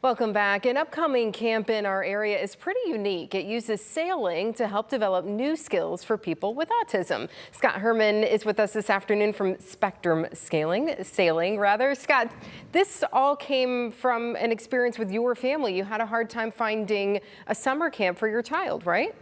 Welcome back. An upcoming camp in our area is pretty unique. It uses sailing to help develop new skills for people with autism. Scott Herman is with us this afternoon from Spectrum Sailing. Scott, this all came from an experience with your family. You had a hard time finding a summer camp for your child, right?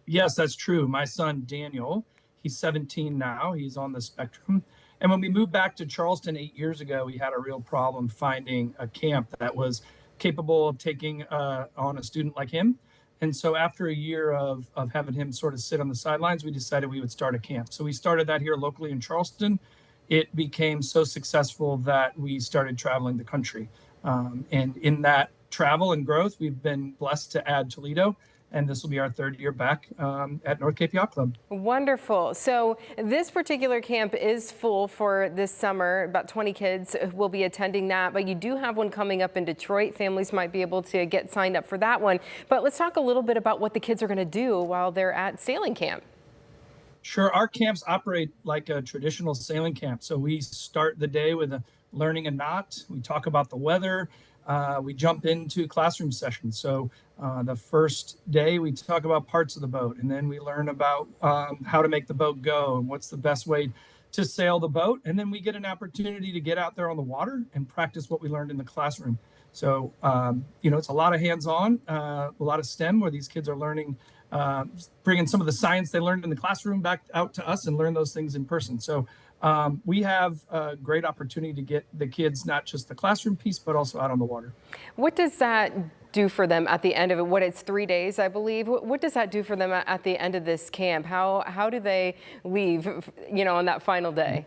Yes, that's true. My son, Daniel, he's 17 now. He's on the spectrum. And when we moved back to Charleston 8 years ago, we had a real problem finding a camp that was capable of taking on a student like him. And so after a year of having him sort of sit on the sidelines, we decided we would start a camp. So we started that here locally in Charleston. It became so successful that we started traveling the country. And in that travel and growth, we've been blessed to add Toledo. And this will be our third year back at North Cape Yacht Club. Wonderful. So this particular camp is full for this summer. About 20 kids will be attending that, but you do have one coming up in Detroit. Families might be able to get signed up for that one. But let's talk a little bit about what the kids are going to do while they're at sailing camp. Sure. Our camps operate like a traditional sailing camp. So we start the day with learning a knot. We talk about the weather. We jump into classroom sessions. So the first day we talk about parts of the boat, and then we learn about how to make the boat go and what's the best way to sail the boat. And then we get an opportunity to get out there on the water and practice what we learned in the classroom. So, it's a lot of hands-on, a lot of STEM where these kids are learning, bringing some of the science they learned in the classroom back out to us and learn those things in person. So we have a great opportunity to get the kids, not just the classroom piece, but also out on the water. What does that do for them at the end of it? It's 3 days, I believe. What does that do for them at the end of this camp? How do they leave, on that final day?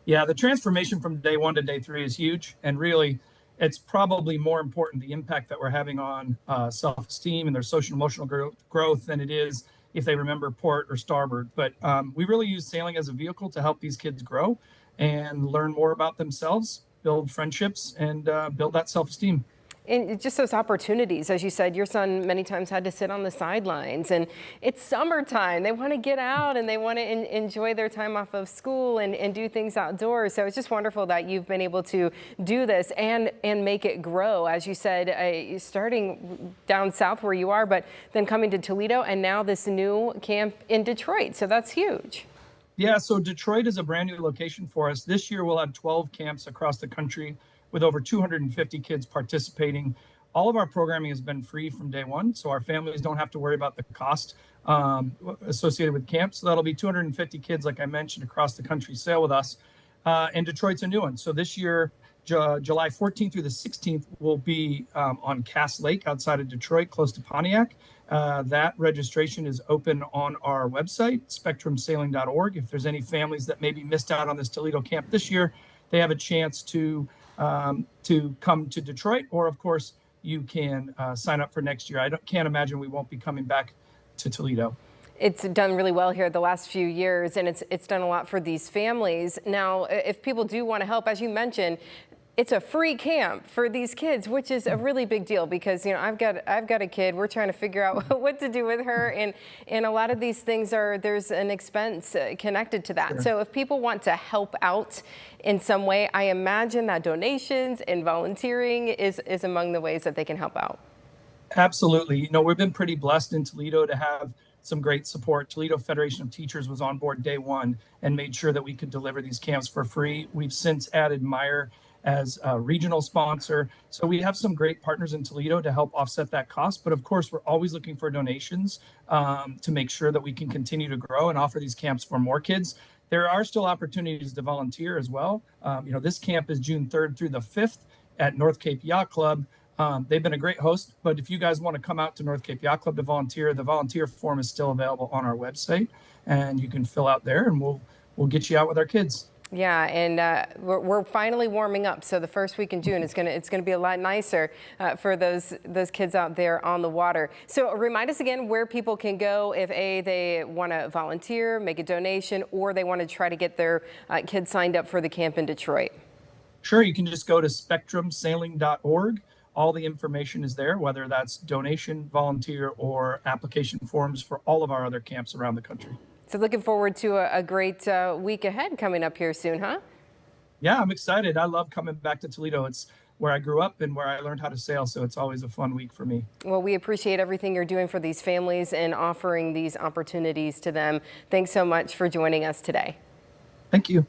Yeah, the transformation from day 1 to day 3 is huge. And really, it's probably more important, the impact that we're having on self-esteem and their social and emotional growth than it is if they remember port or starboard. But we really use sailing as a vehicle to help these kids grow and learn more about themselves, build friendships, and build that self-esteem. And just those opportunities, as you said, your son many times had to sit on the sidelines, and it's summertime. They want to get out and they want to enjoy their time off of school and do things outdoors. So it's just wonderful that you've been able to do this and make it grow, as you said, starting down south where you are, but then coming to Toledo and now this new camp in Detroit. So that's huge. Yeah, so Detroit is a brand new location for us. This year we'll have 12 camps across the country with over 250 kids participating. All of our programming has been free from day 1, so our families don't have to worry about the cost associated with camps. So that'll be 250 kids, like I mentioned, across the country sail with us. And Detroit's a new one. So this year, July 14th through the 16th, we'll be on Cass Lake outside of Detroit, close to Pontiac. That registration is open on our website, spectrumsailing.org. If there's any families that maybe missed out on this Toledo camp this year, they have a chance to come to Detroit, or of course you can sign up for next year. Can't imagine we won't be coming back to Toledo. It's done really well here the last few years, and it's done a lot for these families. Now, if people do want to help, as you mentioned, it's a free camp for these kids, which is a really big deal because, I've got a kid. We're trying to figure out what to do with her. And a lot of these things there's an expense connected to that. Sure. So if people want to help out in some way, I imagine that donations and volunteering is among the ways that they can help out. Absolutely. We've been pretty blessed in Toledo to have some great support. Toledo Federation of Teachers was on board day 1 and made sure that we could deliver these camps for free. We've since added Meyer as a regional sponsor. So we have some great partners in Toledo to help offset that cost. But of course, we're always looking for donations to make sure that we can continue to grow and offer these camps for more kids. There are still opportunities to volunteer as well. This camp is June 3rd through the 5th at North Cape Yacht Club. They've been a great host, but if you guys want to come out to North Cape Yacht Club to volunteer, the volunteer form is still available on our website, and you can fill out there, and we'll get you out with our kids. Yeah, and we're finally warming up. So the first week in June it's gonna be a lot nicer for those kids out there on the water. So remind us again where people can go if they want to volunteer, make a donation, or they want to try to get their kids signed up for the camp in Detroit. Sure, you can just go to spectrumsailing.org. All the information is there, whether that's donation, volunteer, or application forms for all of our other camps around the country. So looking forward to a great week ahead coming up here soon, huh? Yeah, I'm excited. I love coming back to Toledo. It's where I grew up and where I learned how to sail. So it's always a fun week for me. Well, we appreciate everything you're doing for these families and offering these opportunities to them. Thanks so much for joining us today. Thank you.